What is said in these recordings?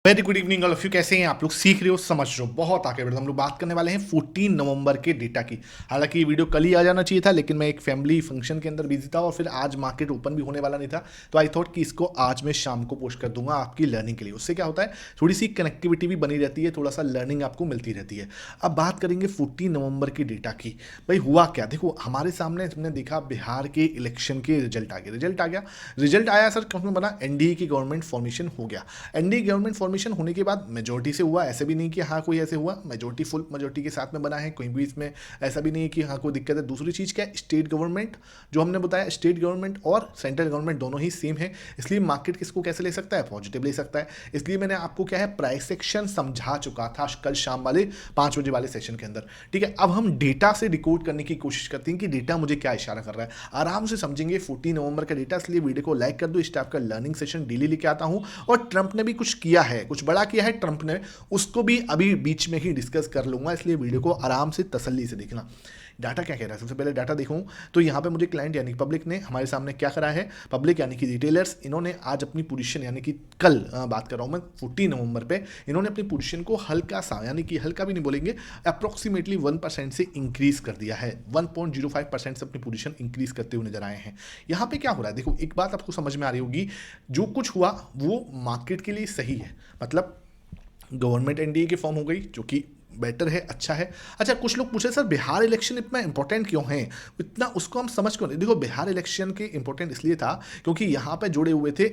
Very good evening all of you. कैसे हैं आप लोग? सीख रहे हो, समझ रहे हो, बहुत आगे बढ़ रहे हो। हम लोग बात करने वाले हैं 14 नवंबर के डेटा की। हालांकि ये वीडियो कल ही आ जाना चाहिए था, लेकिन मैं एक फैमिली फंक्शन के अंदर बिजी था और फिर आज मार्केट ओपन भी होने वाला नहीं था, तो आई थॉट कि इसको आज मैं शाम को पोस्ट कर दूंगा आपकी लर्निंग के लिए। उससे क्या होता है, थोड़ी सी कनेक्टिविटी भी बनी रहती है, थोड़ा सा लर्निंग आपको मिलती रहती है। अब बात करेंगे 14 नवंबर के डेटा की। भाई हुआ क्या, देखो हमारे सामने हमने देखा बिहार के इलेक्शन के रिजल्ट आ गए। रिजल्ट आया सर, कौन बना? एनडीए की गवर्नमेंट फॉर्मेशन हो गया। एनडीए गवर्नमेंट फॉर्मेशन होने के बाद मेजोरिटी से हुआ, ऐसे भी नहीं कि हाँ कोई ऐसे हुआ, मेजोरिटी फुल मेजोरिटी के साथ में बना है, कोई भी इसमें ऐसा भी नहीं है कि हाँ कोई दिक्कत है। दूसरी चीज़ क्या है, स्टेट गवर्नमेंट, जो हमने बताया स्टेट गवर्नमेंट और सेंट्रल गवर्नमेंट दोनों ही सेम है, इसलिए मार्केट किसको कैसे ले सकता है, पॉजिटिव ले सकता है। इसलिए मैंने आपको क्या है, प्राइस एक्शन समझा चुका था कल शाम वाले 5 बजे वाले सेशन के अंदर। ठीक है, अब हम डेटा से डिकोड करने की कोशिश करते हैं कि डेटा मुझे क्या इशारा कर रहा है। आराम से समझेंगे 14 नवंबर का डेटा, इसलिए वीडियो को लाइक कर दो। इस टाइप का लर्निंग सेशन डेली लेके आता हूं। और ट्रंप ने भी कुछ किया है, कुछ बड़ा किया है ट्रंप ने, उसको भी अभी बीच में ही डिस्कस कर लूंगा, इसलिए वीडियो को आराम से तसल्ली से देखना। डाटा क्या कह रहा है, सबसे पहले डाटा देखूं तो यहाँ पे मुझे क्लाइंट यानी पब्लिक ने हमारे सामने क्या करा है। पब्लिक यानी कि रिटेलर्स, इन्होंने आज अपनी पोजीशन यानी कि कल बात कर रहा हूँ मैं 14 नवंबर पे, इन्होंने अपनी पोजीशन को हल्का सा, यानी कि हल्का भी नहीं बोलेंगे, अप्रोक्सीमेटली 1% से इंक्रीज कर दिया है। 1.05% से अपनी पोजीशन इंक्रीज करते हुए नजर आए हैं। यहाँ पे क्या हो रहा है, देखो एक बात आपको समझ में आ रही होगी, जो कुछ हुआ वो मार्केट के लिए सही है। मतलब गवर्नमेंट एनडीए की फॉर्म हो गई, जो कि बेटर है, अच्छा है। अच्छा, कुछ लोग पूछे सर बिहार इलेक्शन इतना इंपॉर्टेंट क्यों है, इतना उसको हम समझ क्यों नहीं। देखो बिहार इलेक्शन के इंपॉर्टेंट इसलिए था क्योंकि यहाँ पे जुड़े हुए थे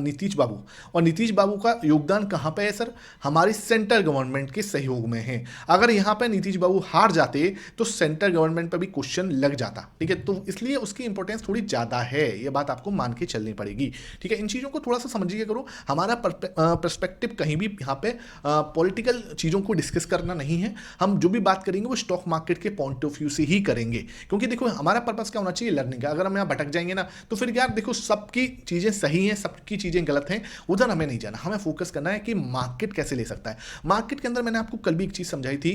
नीतीश बाबू, और नीतीश बाबू का योगदान कहाँ पे है सर, हमारी सेंट्रल गवर्नमेंट के सहयोग में है। अगर यहाँ पे नीतीश बाबू हार जाते तो सेंट्रल गवर्नमेंट पर भी क्वेश्चन लग जाता। ठीक है, तो इसलिए उसकी इंपॉर्टेंस थोड़ी ज़्यादा है, ये बात आपको मान के चलनी पड़ेगी। ठीक है, इन चीज़ों को थोड़ा सा समझिए करो। हमारा पर्सपेक्टिव कहीं भी यहाँ पे पॉलिटिकल चीज़ों को डिस्कस करना नहीं है। हम जो भी बात करेंगे वो स्टॉक मार्केट के पॉइंट ऑफ व्यू से ही करेंगे, क्योंकि देखो हमारा पर्पस क्या होना चाहिए, लर्निंग का। अगर हम यहाँ भटक जाएंगे ना तो फिर यार देखो सबकी चीज़ें सही हैं, सबकी चीज़ें गलत हैं, उधर हमें नहीं जाना। हमें फोकस करना है कि मार्केट कैसे ले सकता है। मार्केट के अंदर मैंने आपको कल भी एक चीज़ समझाई थी।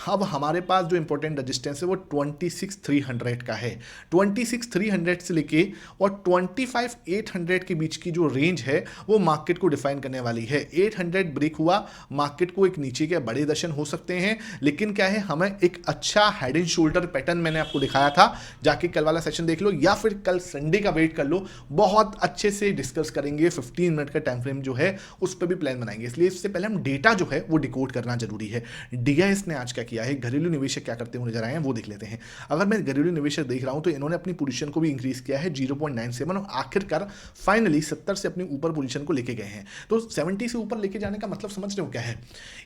अब हमारे पास जो इंपॉर्टेंट रजिस्टेंस है वो 26,300 का है। 26,300 से लेके और 25,800 के बीच की जो रेंज है वो मार्केट को डिफाइन करने वाली है। 800 ब्रेक हुआ, मार्केट को एक नीचे के बड़े दर्शन हो सकते हैं, लेकिन क्या है, हमें एक अच्छा हेड एंड शोल्डर पैटर्न मैंने आपको दिखाया था। जाके कल वाला सेशन देख लो या फिर कल संडे का वेट कर लो, बहुत अच्छे से डिस्कस करेंगे। 15 मिनट का टाइम फ्रेम जो है उस पर भी प्लान बनाएंगे। इसलिए इससे पहले हम डेटा जो है वो डिकोड करना जरूरी है। डीआईएस ने आज क्या किया है, घरेलू निवेशक क्या करते हुए नजर आए हैं वो देख लेते हैं। अगर मैं घरेलू निवेशक देख रहा हूं तो इन्होंने अपनी पोजीशन को भी इंक्रीज किया है 0.97, और आखिरकार फाइनली 70 से अपनी ऊपर पोजीशन को लेके गए हैं। तो 70 से ऊपर लेके जाने का मतलब समझ रहे हो क्या है,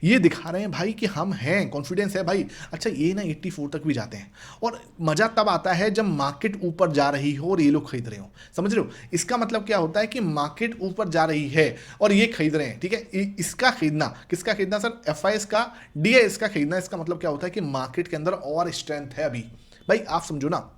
ये दिखा रहे हैं भाई कि हम हैं, कॉन्फिडेंस है भाई। अच्छा, ये ना 84 तक भी जाते हैं, और मजा तब आता है जब मार्केट ऊपर जा रही हो और ये लोग खरीद रहे हो। समझ रहे हो, इसका मतलब क्या होता है कि मार्केट ऊपर जा रही है और ये खरीद रहे हैं। ठीक है, इसका खरीदना, किसका खरीदना सर, एफआईएस का, डीआईएस का खरीदना। इसका मतलब क्या होता है कि मार्केट के अंदर और स्ट्रेंथ है अभी। भाई आप समझो ना,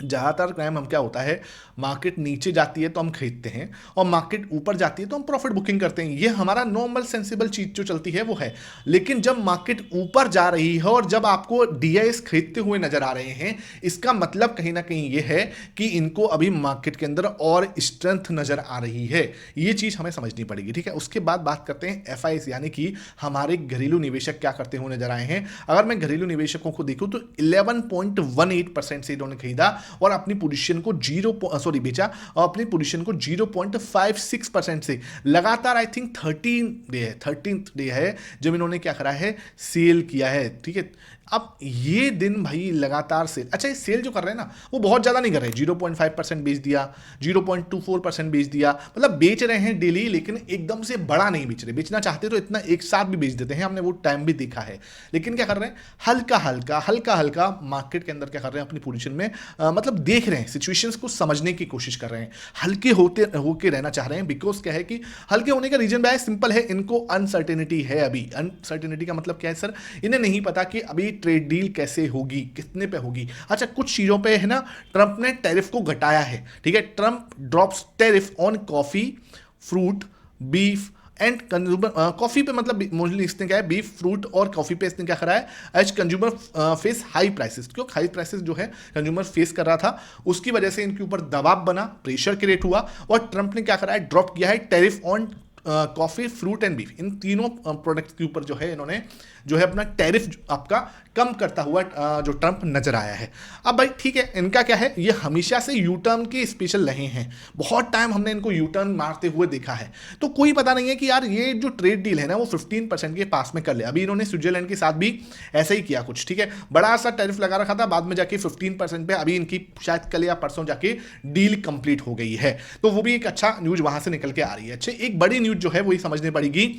ज़्यादातर टाइम हम क्या होता है, मार्केट नीचे जाती है तो हम खरीदते हैं, और मार्केट ऊपर जाती है तो हम प्रॉफिट बुकिंग करते हैं। ये हमारा नॉर्मल सेंसिबल चीज़ जो चलती है वो है। लेकिन जब मार्केट ऊपर जा रही है और जब आपको डीआईएस खरीदते हुए नजर आ रहे हैं, इसका मतलब कहीं ना कहीं ये है कि इनको अभी मार्केट के अंदर और स्ट्रेंथ नजर आ रही है। ये चीज़ हमें समझनी पड़ेगी। ठीक है, उसके बाद बात करते हैं एफआईएस, यानी कि हमारे घरेलू निवेशक क्या करते हुए नजर आए हैं। अगर मैं घरेलू निवेशकों को देखूं तो 11.18% से इन्होंने खरीदा और अपनी पोजीशन को बेचा, और अपनी पोजीशन को 0.56% से लगातार, आई थिंक 13th डे है जब इन्होंने क्या करा है, सेल किया है। ठीक है, अब ये दिन भाई लगातार सेल, अच्छा ये सेल जो कर रहे हैं ना वो बहुत ज़्यादा नहीं कर रहे हैं। 0.5% बेच दिया, 0.24% बेच दिया, मतलब बेच रहे हैं डेली, लेकिन एकदम से बड़ा नहीं बेच रहे। बेचना चाहते तो इतना एक साथ भी बेच देते हैं, हमने वो टाइम भी देखा है। लेकिन क्या कर रहे हैं, हल्का हल्का मार्केट के अंदर क्या कर रहे हैं, अपनी पोजीशन में मतलब देख रहे हैं, सिचुएशंस को समझने की कोशिश कर रहे हैं, हल्के होके रहना चाह रहे हैं। बिकॉज क्या है कि हल्के होने का रीजन क्या है, सिंपल है, इनको अनसर्टेनिटी है। अभी अनसर्टेनिटी का मतलब क्या है सर, इन्हें नहीं पता कि अभी ट्रेड डील कैसे होगी, कितने पे होगी। अच्छा, कुछ चीजों पे है ना, ट्रंप ने टैरिफ को घटाया है। ठीक है, Trump drops tariff on coffee, fruit, beef and consumer. Coffee पे मतलब मोस्टली इसने क्या है, बीफ, फ्रूट और कॉफी पे इसने क्या करा है, as consumer face high prices. क्यों हाई प्राइसेस जो है कंज्यूमर फेस कर रहा था, उसकी वजह से इनके ऊपर दबाव बना, प्रेशर क्रिएट हुआ, और ट्रंप ने क्या करा है, ड्रॉप किया है tariff on coffee, fruit and beef, इन तीनों प्रोडक्ट्स के ऊपर जो है इन्होंने जो है अपना टैरिफ आपका कम करता हुआ जो ट्रंप नजर आया है। अब भाई ठीक है, इनका क्या है, ये हमेशा से यू टर्न के स्पेशल रहे हैं, बहुत टाइम हमने इनको यू टर्न मारते हुए देखा है, तो कोई पता नहीं है कि यार ये जो ट्रेड डील है ना वो 15% के पास में कर ले। अभी इन्होंने स्विट्जरलैंड के साथ भी ऐसा ही किया कुछ, ठीक है, बड़ा सा टैरिफ लगा रखा था, बाद में जाके 15% पे अभी इनकी शायद कल या परसों जाके डील कंप्लीट हो गई है, तो वो भी एक अच्छा न्यूज वहां से निकल के आ रही है। अच्छा, एक बड़ी न्यूज जो है वही समझनी पड़ेगी,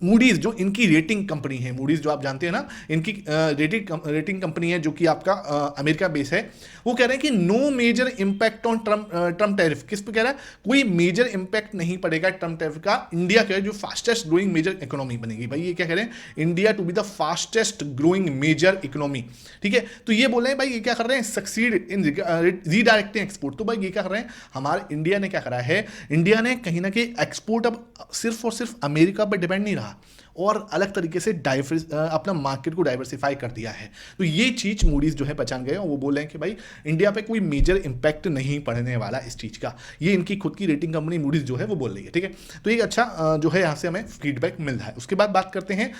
मूडीज जो इनकी रेटिंग कंपनी है, मूडीज जो आप जानते हैं ना, इनकी रेटिंग कंपनी है जो कि आपका अमेरिका बेस है, वो कह रहे हैं कि no major impact on Trump tariff. किस पे कह रहा है, कोई मेजर इंपैक्ट नहीं पड़ेगा ट्रम्प टैरिफ का, इंडिया का जो फास्टेस्ट ग्रोइंग मेजर इकोनॉमी बनेगी। भाई ये क्या कह रहे हैं, India to be the fastest growing major economy, ठीक है, तो ये बोल रहे हैं भाई ये क्या कर रहे हैं, सक्सीड इन रीडायरेक्टिंग एक्सपोर्ट। तो भाई ये क्या कर रहे हैं, हमारे इंडिया ने क्या करा है, इंडिया ने कहीं ना कहीं एक्सपोर्ट अब सिर्फ और सिर्फ अमेरिका पर डिपेंड नहीं रहा और अलग तरीके से अपना मार्केट को डाइवर्सिफाई कर दिया है। तो ये चीज मूडीज जो है पहचान गए और वो बोल रहे हैं कि भाई इंडिया पे कोई मेजर इंपैक्ट नहीं पड़ने वाला इस चीज का, ये इनकी खुद की रेटिंग कंपनी मूडीज जो है वो बोल रही है, ठीक है, तो एक अच्छा जो है यहाँ से हमें फीडबैक मिल रहा है। उसके बाद बात करते हैं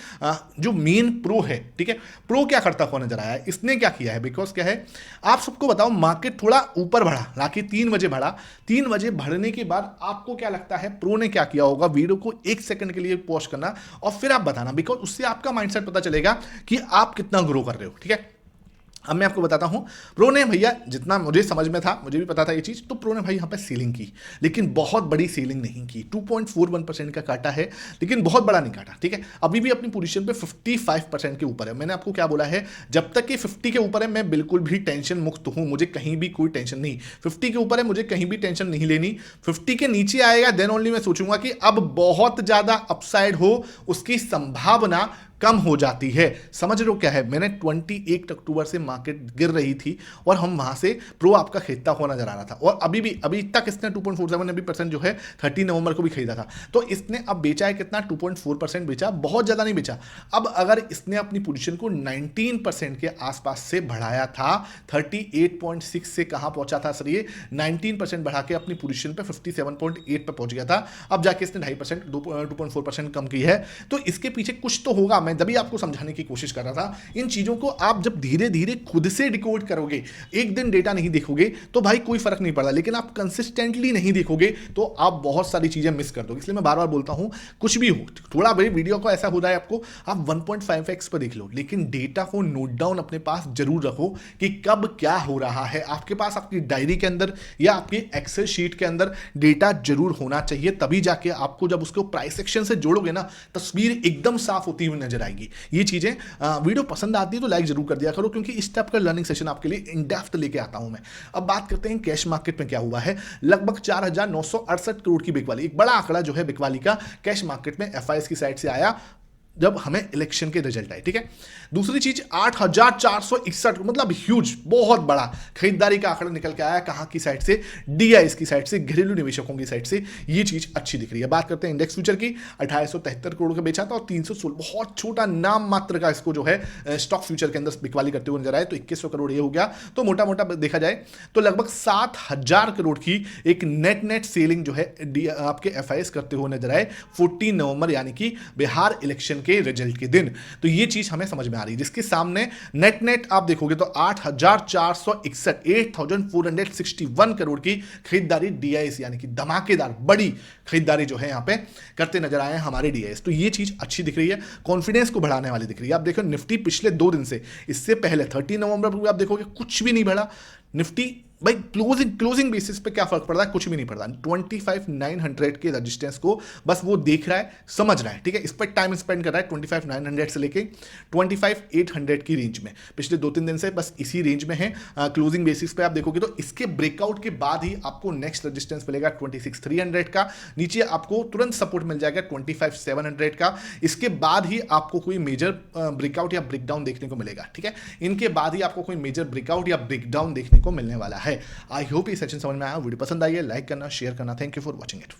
जो मेन प्रो है, ठीक है, प्रो क्या करता हुआ नजर आया है, इसने क्या किया है, बिकॉज क्या है, आप सबको बताओ मार्केट थोड़ा ऊपर बढ़ा, राखी 3 बजे बढ़ा, 3 बजे बढ़ने के बाद आपको क्या लगता है प्रो ने क्या किया होगा, वीडियो को 1 सेकंड के लिए पॉज करना और फिर आप बताना, बिकॉज उससे आपका माइंडसेट पता चलेगा कि आप कितना ग्रो कर रहे हो, ठीक है। अब मैं आपको बताता हूं, प्रो ने भैया जितना मुझे समझ में था, मुझे भी पता था ये चीज, तो प्रो ने भाई यहां पे सीलिंग की, लेकिन बहुत बड़ी सीलिंग नहीं की, 2.41% का काटा है, लेकिन बहुत बड़ा नहीं काटा, ठीक है, अभी भी अपनी पोजीशन पे 55% के ऊपर है। मैंने आपको क्या बोला है, जब तक कि 50 के ऊपर है मैं बिल्कुल भी टेंशन मुक्त हूं, मुझे कहीं भी कोई टेंशन नहीं, 50 के ऊपर है मुझे कहीं भी टेंशन नहीं लेनी, 50 के नीचे आएगा देन ओनली मैं सोचूंगा कि अब बहुत ज्यादा अपसाइड हो, उसकी संभावना कम हो जाती है। समझ रहे हो क्या है, मैंने 21 अक्टूबर से मार्केट गिर रही थी और हम वहां से प्रो आपका खरीदता हुआ नजर आ रहा था, और अभी तक इसने 2.47% जो है 30 नवंबर को भी खरीदा था, तो इसने अब बेचा है कितना, 2.4% बेचा, बहुत ज्यादा नहीं बेचा। अब अगर इसने अपनी पोजीशन को 19% के आसपास से बढ़ाया था, 38.6 से कहां पहुंचा था सर, ये 19% बढ़ा के अपनी पोजीशन पे 57.8 पे पहुंच गया था, अब जाके इसने 2.5% 2.4% कम की है, तो इसके पीछे कुछ तो होगा। मैं तभी आपको समझाने की कोशिश कर रहा था, इन चीजों को आप जब धीरे धीरे खुद से डिकोड करोगे, एक दिन डेटा नहीं देखोगे तो भाई कोई फर्क नहीं पड़ता, लेकिन आप कंसिस्टेंटली नहीं देखोगे तो आप बहुत सारी चीजें मिस कर दोगे। इसलिए मैं बार बार बोलता हूं, कुछ भी हो, थोड़ा भाई वीडियो को ऐसा हो रहा है आपको, आप 1.5x पर देख लो, लेकिन डेटा को नोट डाउन अपने पास जरूर रखो कि कब क्या हो रहा है। आपके पास आपकी डायरी के अंदर या आपके एक्सेल शीट के अंदर डेटा जरूर होना चाहिए, तभी जाके आपको जब उसको प्राइस एक्शन से जोड़ोगे ना, तस्वीर एकदम साफ होती हुई नजर आएगी। ये चीजें वीडियो पसंद आती है तो लाइक जरूर कर दिया करो, क्योंकि इस टाइप का लर्निंग सेशन आपके लिए इन डेप्थ लेके आता हूं मैं। अब बात करते हैं कैश मार्केट में क्या हुआ है। लगभग 4,968 करोड़ की बिकवाली, एक बड़ा आंकड़ा जो है बिकवाली का कैश मार्केट में एफआईएस की साइड से आया जब हमें इलेक्शन के रिजल्ट आए, ठीक है। दूसरी चीज 8,461, मतलब ह्यूज, बहुत बड़ा खरीदारी का आंकड़ा निकल के आया, कहां की साइड से, डीआईएस की साइड से, घरेलू निवेशकों की साइड से, ये चीज अच्छी दिख रही है। बात करते हैं इंडेक्स फ्यूचर की, 2873 करोड़ का बेचा था और 316, बहुत छोटा नाम मात्र का इसको जो है स्टॉक फ्यूचर के अंदर बिकवाली करते हुए नजर आए, तो 2100 करोड़ ये हो गया। तो मोटा मोटा देखा जाए तो लगभग 7,000 करोड़ की एक नेट सेलिंग जो है आपके एफआईएस करते हुए नजर आए 14 नवंबर, यानी कि बिहार इलेक्शन के रिजल्ट के दिन। तो ये चीज हमें समझ में आ रही है, जिसके सामने नेट आप देखोगे तो 8,461 8,461 करोड़ की खरीदारी डीआईएस, यानी कि धमाकेदार बड़ी खरीदारी जो है यहां पे करते नजर आए हैं हमारे डीआईएस। तो ये चीज अच्छी दिख रही है, कॉन्फिडेंस को बढ़ाने वाली दिख रही है। आप देखो निफ्टी पिछले 2 दिन से, इससे पहले 30 नवंबर को आप देखोगे कुछ भी नहीं बढ़ा निफ्टी। भाई क्लोजिंग बेसिस पे क्या फर्क पड़ रहा है, कुछ भी नहीं पड़ रहा। 25,900 के रजिस्टेंस को बस वो देख रहा है, समझ रहा है, ठीक है, इस पर टाइम स्पेंड कर रहा है 25,900 से लेके 25,800 की रेंज में। पिछले 2-3 दिन से बस इसी रेंज में है क्लोजिंग बेसिस पे। आप देखोगे तो इसके ब्रेकआउट के बाद ही आपको नेक्स्ट रजिस्टेंस मिलेगा 26,300 का, नीचे आपको तुरंत सपोर्ट मिल जाएगा 25,700 का, इसके बाद ही आपको कोई मेजर ब्रेकआउट या ब्रेकडाउन देखने को मिलेगा, ठीक है, इनके बाद ही आपको कोई मेजर ब्रेकआउट या ब्रेकडाउन देखने को मिलने वाला है। आई होप ये सेशन समझ में आया, वीडियो पसंद आई है, लाइक करना, शेयर करना। Thank you for watching it.